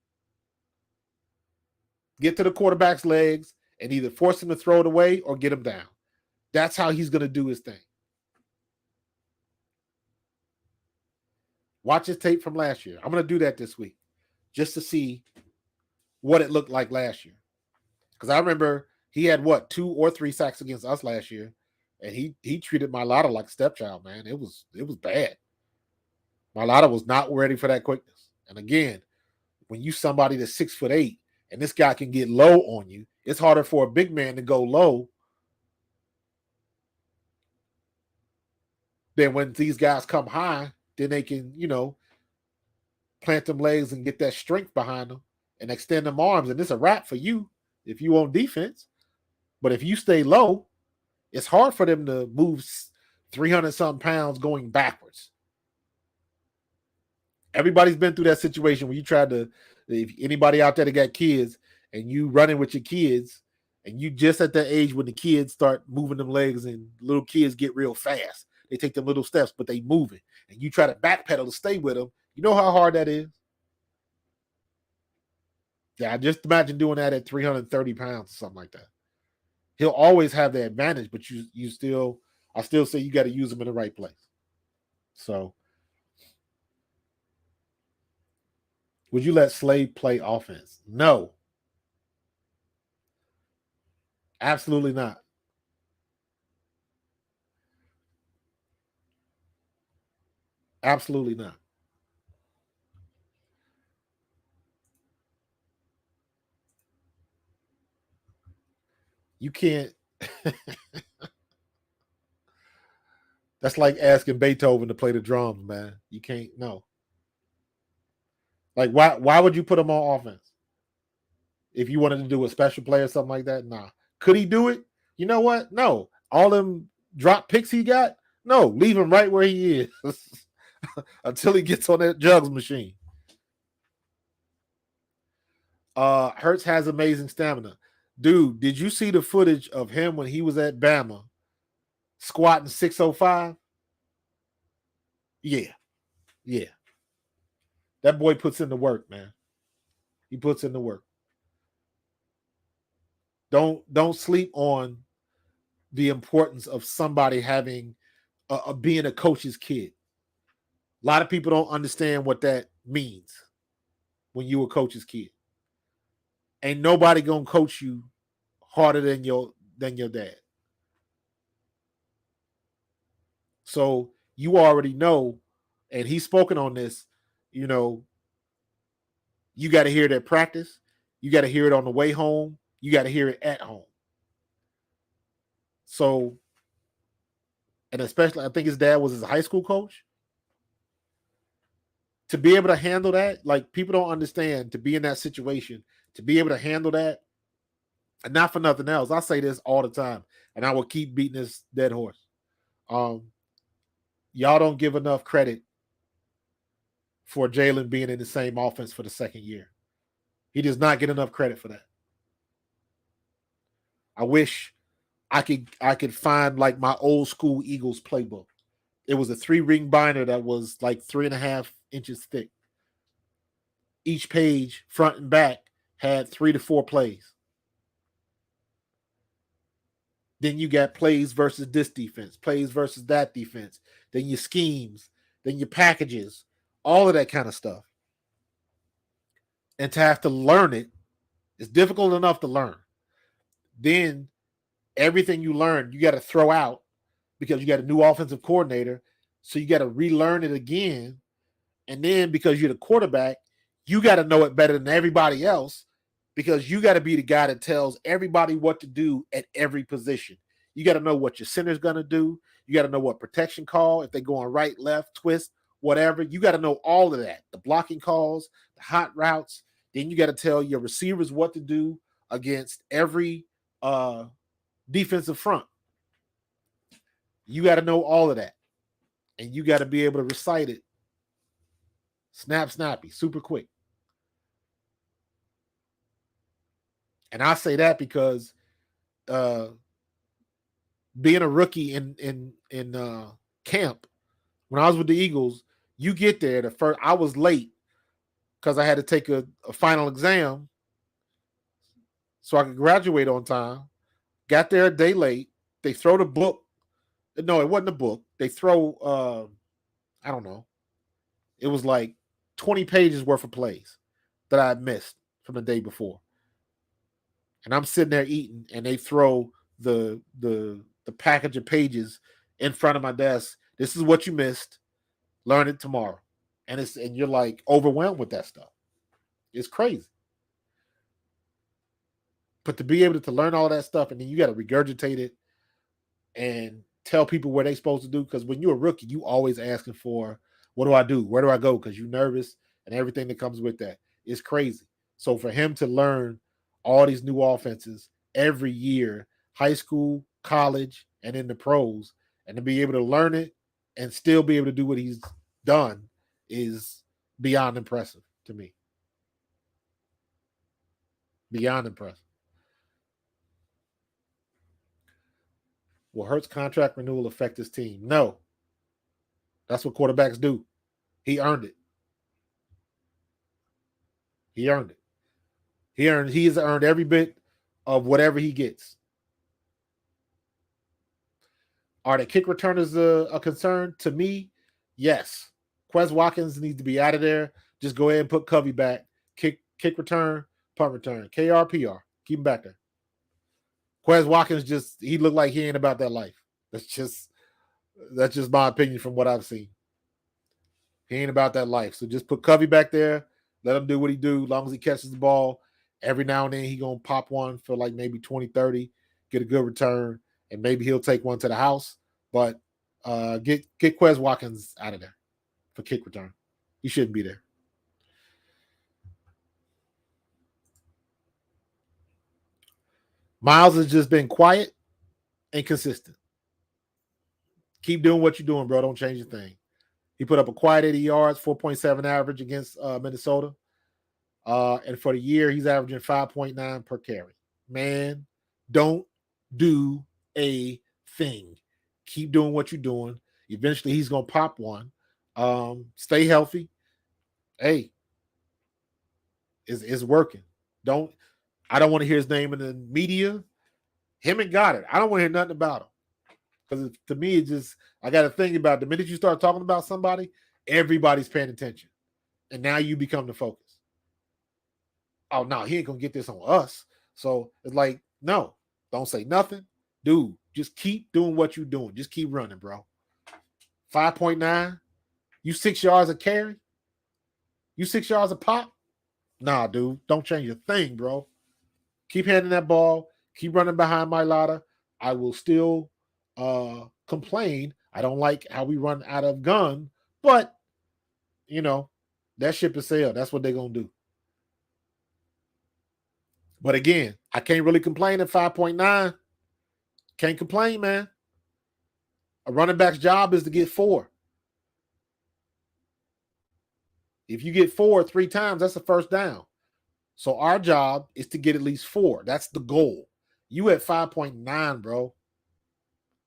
Get to the quarterback's legs and either force him to throw it away or get him down. That's how he's going to do his thing. Watch his tape from last year. I'm going to do that this week just to see what it looked like last year. Because I remember he had 2 or 3 sacks against us last year, and he treated Mailata like a stepchild, man. It was bad. Mailata was not ready for that quickness. And again, when you somebody that's 6'8" and this guy can get low on you, it's harder for a big man to go low than when these guys come high. Then they can, plant them legs and get that strength behind them and extend them arms. And it's a wrap for you if you on defense. But if you stay low, it's hard for them to move 300-something pounds going backwards. Everybody's been through that situation where you tried to, if anybody out there that got kids and you running with your kids and you just at that age when the kids start moving them legs and little kids get real fast. They take them little steps, but they moving. And you try to backpedal to stay with them. You know how hard that is? Yeah, just imagine doing that at 330 pounds or something like that. He'll always have the advantage, but I still say you got to use him in the right place. So, would you let Slay play offense? No. Absolutely not. Absolutely not. You can't. That's like asking Beethoven to play the drums, man. You can't. No. Like, why would you put him on offense? If you wanted to do a special play or something like that? Nah. Could he do it? You know what? No. All them drop picks he got? No. Leave him right where he is until he gets on that jugs machine. Hurts has amazing stamina. Dude, did you see the footage of him when he was at Bama squatting 605? Yeah. Yeah. That boy puts in the work, man. He puts in the work. Don't sleep on the importance of somebody having being a coach's kid. A lot of people don't understand what that means when you a coach's kid. Ain't nobody gonna coach you harder than your dad. So you already know, and he's spoken on this, you know, you got to hear it at practice. You got to hear it on the way home. You got to hear it at home. So, and especially, I think his dad was his high school coach. To be able to handle that, like people don't understand, to be in that situation, to be able to handle that, and not for nothing else. I say this all the time, and I will keep beating this dead horse. Y'all don't give enough credit for Jalen being in the same offense for the second year. He does not get enough credit for that. I wish I could find like my old school Eagles playbook. It was a 3-ring binder that was like 3.5 inches thick. Each page, front and back, had 3 to 4 plays. Then you got plays versus this defense, plays versus that defense, then your schemes, then your packages, all of that kind of stuff. And to have to learn it is difficult enough to learn. Then everything you learn, you got to throw out because you got a new offensive coordinator. So you got to relearn it again. And then because you're the quarterback, you got to know it better than everybody else because you got to be the guy that tells everybody what to do at every position. You got to know what your center's going to do. You got to know what protection call, if they're going right, left, twist, whatever. You got to know all of that, the blocking calls, the hot routes. Then you got to tell your receivers what to do against every defensive front. You got to know all of that. And you got to be able to recite it. Snappy, super quick. And I say that because being a rookie in camp, when I was with the Eagles, you get there, I was late because I had to take a final exam so I could graduate on time. Got there a day late. They throw the book. No, it wasn't a book. They throw, I don't know. It was like 20 pages worth of plays that I had missed from the day before. And I'm sitting there eating, and they throw the package of pages in front of my desk. This is what you missed. Learn it tomorrow. And you're like overwhelmed with that stuff. It's crazy. But to be able to learn all that stuff, and then you got to regurgitate it and tell people what they're supposed to do. Because when you're a rookie, you always asking for, what do I do? Where do I go? Because you're nervous and everything that comes with that. It's crazy. So for him to learn all these new offenses every year, high school, college, and in the pros, and to be able to learn it and still be able to do what he's done is beyond impressive to me. Beyond impressive. Will Hurts' contract renewal affect his team? No. That's what quarterbacks do. He earned it. He earned it. He has earned every bit of whatever he gets. Are the kick returners a concern? To me, yes. Quez Watkins needs to be out of there. Just go ahead and put Covey back. Kick return, punt return. KR, PR. Keep him back there. Quez Watkins he looked like he ain't about that life. That's just my opinion from what I've seen. He ain't about that life. So just put Covey back there. Let him do what he do. As long as he catches the ball, every now and then he going to pop one for like maybe 20, 30, get a good return, and maybe he'll take one to the house. But get Quez Watkins out of there for kick return. He shouldn't be there. Miles has just been quiet and consistent. Keep doing what you're doing, bro. Don't change a thing. He put up a quiet 80 yards, 4.7 average against Minnesota. And for the year, he's averaging 5.9 per carry. Man, don't do a thing. Keep doing what you're doing. Eventually, he's going to pop one. Stay healthy. Hey, it's working. I don't want to hear his name in the media. Him and Goddard. I don't want to hear nothing about him. Because to me, it's just, I got to think about it. The minute you start talking about somebody, everybody's paying attention. And now you become the focus. Oh, no, he ain't going to get this on us. So it's like, no, don't say nothing. Dude, just keep doing what you're doing. Just keep running, bro. 5.9. You 6 yards a carry? You 6 yards a pop? Nah, dude, don't change a thing, bro. Keep handing that ball. Keep running behind Mailata. I will still complain. I don't like how we run out of gun, but, that ship is sailed. That's what they're going to do. But again, I can't really complain at 5.9. Can't complain, man. A running back's job is to get 4. If you get 4 3 times, that's a first down. So our job is to get at least 4. That's the goal. You at 5.9, bro.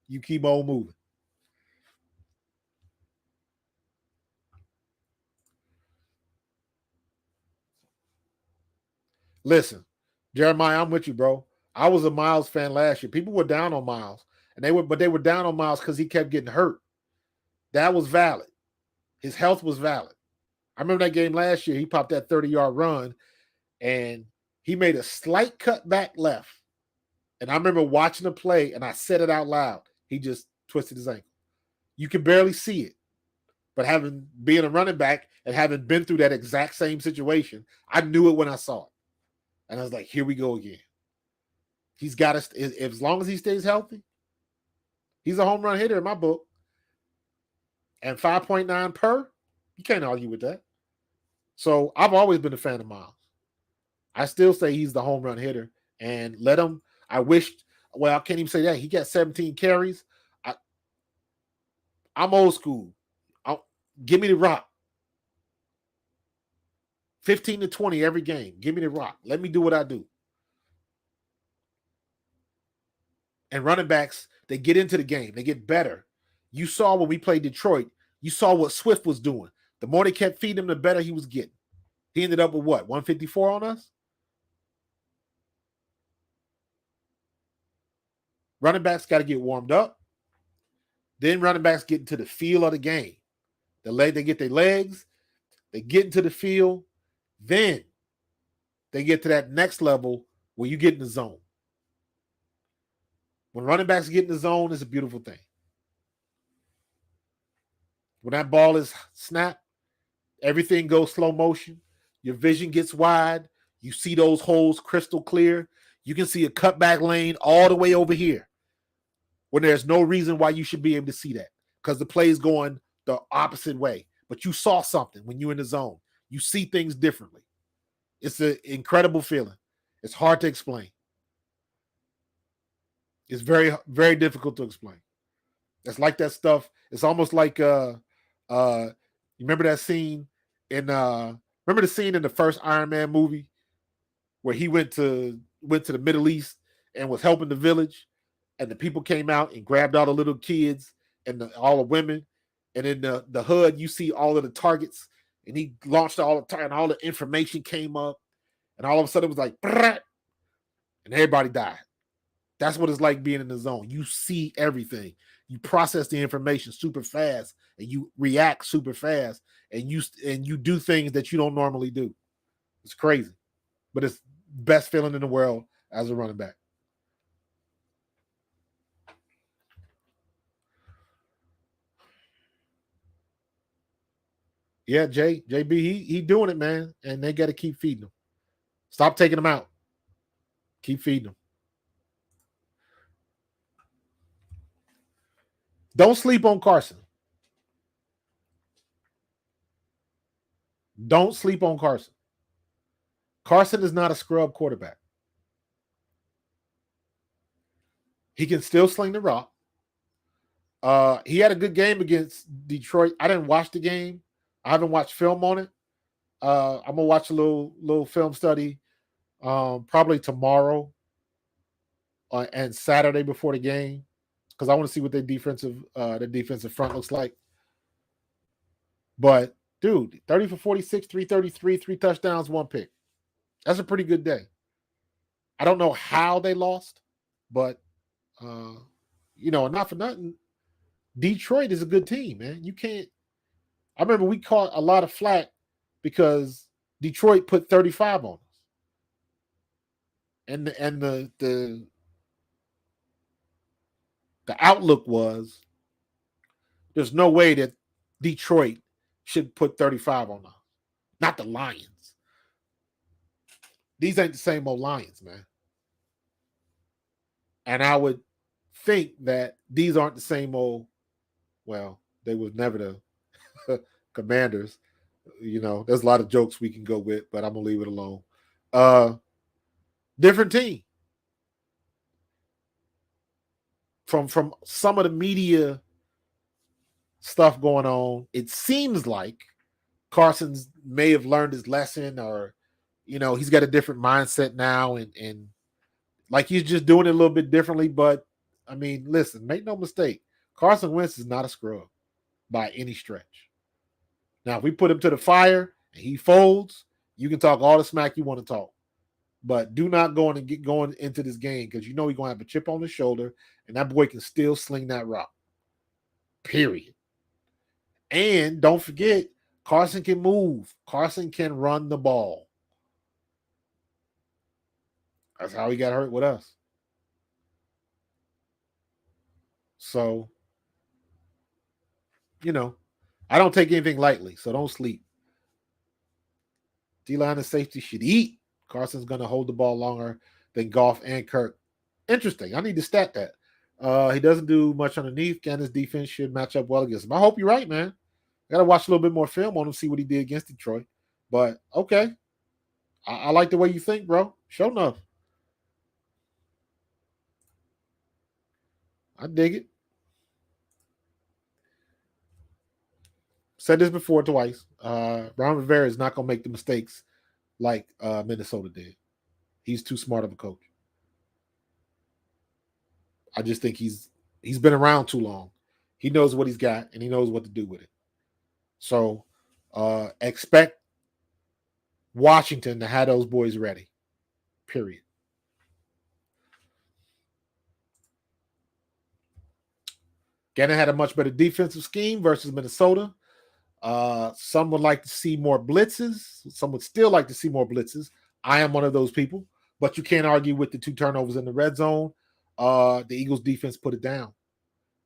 You keep on moving. Listen, Jeremiah, I'm with you, bro. I was a Miles fan last year. People were down on Miles, and they were down on Miles because he kept getting hurt. That was valid. His health was valid. I remember that game last year. He popped that 30-yard run, and he made a slight cut back left. And I remember watching the play, and I said it out loud. He just twisted his ankle. You can barely see it. But being a running back and having been through that exact same situation, I knew it when I saw it. And I was like, here we go again. He's got to, as long as he stays healthy, he's a home run hitter in my book. And 5.9 per, you can't argue with that. So I've always been a fan of Miles. I still say he's the home run hitter. And let him, I can't even say that. He got 17 carries. I'm old school. Give me the rock. 15 to 20 every game. Give me the rock. Let me do what I do. And running backs, they get into the game. They get better. You saw when we played Detroit, you saw what Swift was doing. The more they kept feeding him, the better he was getting. He ended up with what, 154 on us? Running backs got to get warmed up. Then running backs get into the feel of the game. They get their legs. They get into the field. Then they get to that next level where you get in the zone. When running backs get in the zone, it's a beautiful thing. When that ball is snapped, everything goes slow motion. Your vision gets wide. You see those holes crystal clear. You can see a cutback lane all the way over here when there's no reason why you should be able to see that because the play is going the opposite way. But you saw something when you're in the zone. You see things differently. It's an incredible feeling. It's hard to explain. It's very, very difficult to explain. It's like that stuff. It's almost like you remember that scene in remember the scene in the first Iron Man movie where he went to the Middle East and was helping the village, and the people came out and grabbed all the little kids and all the women, and in the hood you see all of the targets, and he launched all the and all the information came up, and all of a sudden it was like, and everybody died. That's what it's like being in the zone. You see everything. You process the information super fast, and you react super fast, and you do things that you don't normally do. It's crazy, but it's best feeling in the world as a running back. Yeah, JB, he doing it, man, and they got to keep feeding him. Stop taking him out. Keep feeding him. Don't sleep on Carson. Don't sleep on Carson. Carson is not a scrub quarterback. He can still sling the rock. He had a good game against Detroit. I didn't watch the game. I haven't watched film on it. I'm gonna watch a little film study probably tomorrow and Saturday before the game because I want to see what the defensive front looks like. But dude, 30 for 46, 333, 3 touchdowns, 1 pick. That's a pretty good day. I don't know how they lost, but not for nothing. Detroit is a good team, man. You can't. I remember we caught a lot of flack because Detroit put 35 on us, and the outlook was there's no way that Detroit should put 35 on us. Not the Lions. These ain't the same old Lions, man. And I would think that these aren't the same old. Well, they was never the Commanders. There's a lot of jokes we can go with, but I'm gonna leave it alone. Different team. From some of the media stuff going on, it seems like Carson's may have learned his lesson, or he's got a different mindset now, and like he's just doing it a little bit differently. But I mean, listen, make no mistake, Carson Wentz is not a scrub by any stretch. Now, if we put him to the fire and he folds, you can talk all the smack you want to talk. But do not go and get going into this game because he's going to have a chip on his shoulder, and that boy can still sling that rock. Period. And don't forget, Carson can move. Carson can run the ball. That's how he got hurt with us. So, I don't take anything lightly, so don't sleep. D-line and safety should eat. Carson's going to hold the ball longer than Goff and Kirk. Interesting. I need to stat that. He doesn't do much underneath. Ganon's defense should match up well against him. I hope you're right, man. I got to watch a little bit more film on him, see what he did against Detroit. But, okay. I like the way you think, bro. Show enough. I dig it. Said this before twice. Ron Rivera is not going to make the mistakes like Minnesota did. He's too smart of a coach. I just think he's been around too long. He knows what he's got, and he knows what to do with it. So expect Washington to have those boys ready. Period. Gannon had a much better defensive scheme versus Minnesota. Some would like to see more blitzes. Some would still like to see more blitzes. I am one of those people, but you can't argue with the 2 turnovers in the red zone. The Eagles defense put it down.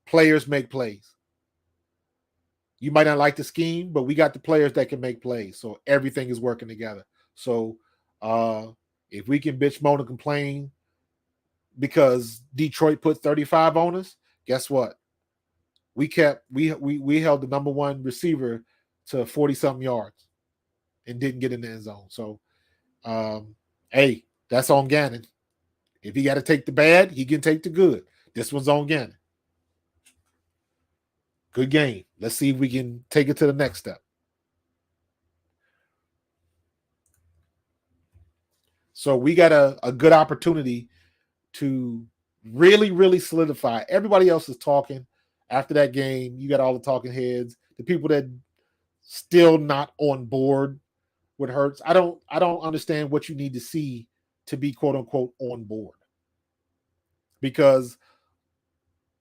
Players make plays. You might not like the scheme, but we got the players that can make plays. So everything is working together. So if we can bitch, moan, and complain because Detroit put 35 on us, guess what? We held the number 1 receiver to 40-something yards and didn't get in the end zone. So, hey, that's on Gannon. If he got to take the bad, he can take the good. This one's on Gannon. Good game. Let's see if we can take it to the next step. So we got a good opportunity to really, really solidify. Everybody else is talking after that game. You got all the talking heads, the people that still not on board with Hurts. I don't understand what you need to see to be quote unquote on board, because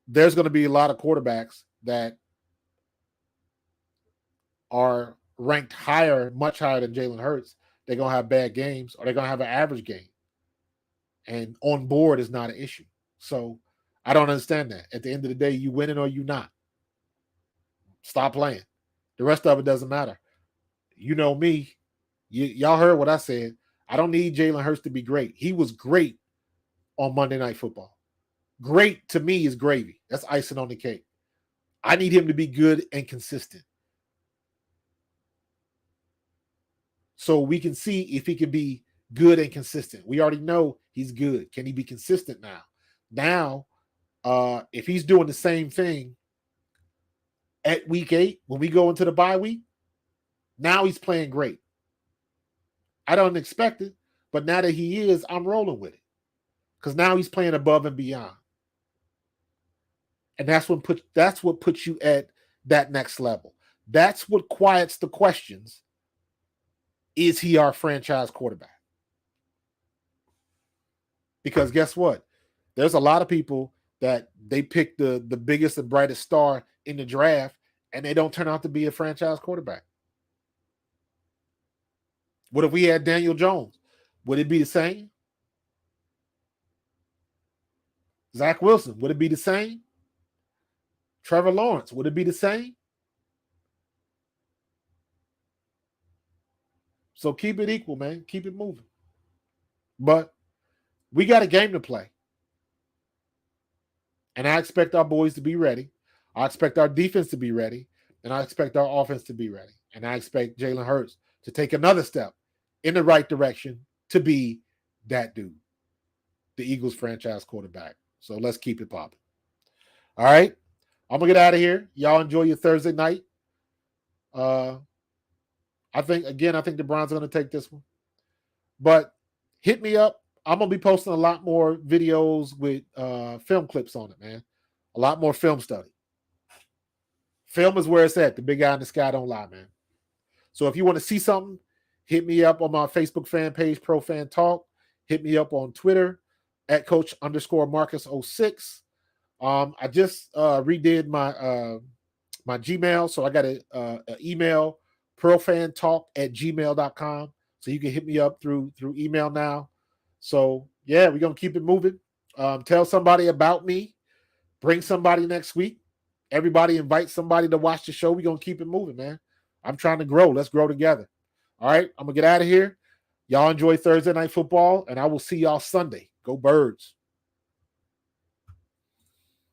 there's going to be a lot of quarterbacks that are ranked higher, much higher than Jalen Hurts. They're going to have bad games, or they're going to have an average game. And on board is not an issue. So I don't understand that. At the end of the day, you winning or you not. Stop playing. The rest of it doesn't matter. You know me. Y'all heard what I said. I don't need Jalen Hurts to be great. He was great on Monday Night Football. Great to me is gravy. That's icing on the cake. I need him to be good and consistent, so we can see if he can be good and consistent. We already know he's good. Can he be consistent now? Now, if he's doing the same thing at week 8, when we go into the bye week, now he's playing great. I don't expect it, but now that he is, I'm rolling with it, because now he's playing above and beyond. And that's what puts you at that next level. That's what quiets the questions. Is he our franchise quarterback? Because guess what? There's a lot of people that they pick the biggest and brightest star in the draft, and they don't turn out to be a franchise quarterback. What if we had Daniel Jones? Would it be the same? Zach Wilson, would it be the same? Trevor Lawrence, would it be the same? So keep it equal, man. Keep it moving. But we got a game to play. And I expect our boys to be ready. I expect our defense to be ready. And I expect our offense to be ready. And I expect Jalen Hurts to take another step in the right direction to be that dude, the Eagles franchise quarterback. So let's keep it popping. All right. I'm going to get out of here. Y'all enjoy your Thursday night. I think the Browns are going to take this one. But hit me up. I'm going to be posting a lot more videos with film clips on it, man. A lot more film study. Film is where it's at. The big guy in the sky don't lie, man. So if you want to see something, hit me up on my Facebook fan page, Pro Fan Talk. Hit me up on Twitter at Coach_Marcus06. I just redid my my Gmail, so I got an email, profantalk@gmail.com. So you can hit me up through email now. So yeah, we're gonna keep it moving. Tell somebody about me. Bring somebody next week. Everybody invite somebody to watch the show. We're gonna keep it moving, man. I'm trying to grow. Let's grow together. All right, I'm gonna get out of here. Y'all enjoy Thursday Night Football, and I will see y'all Sunday. Go Birds.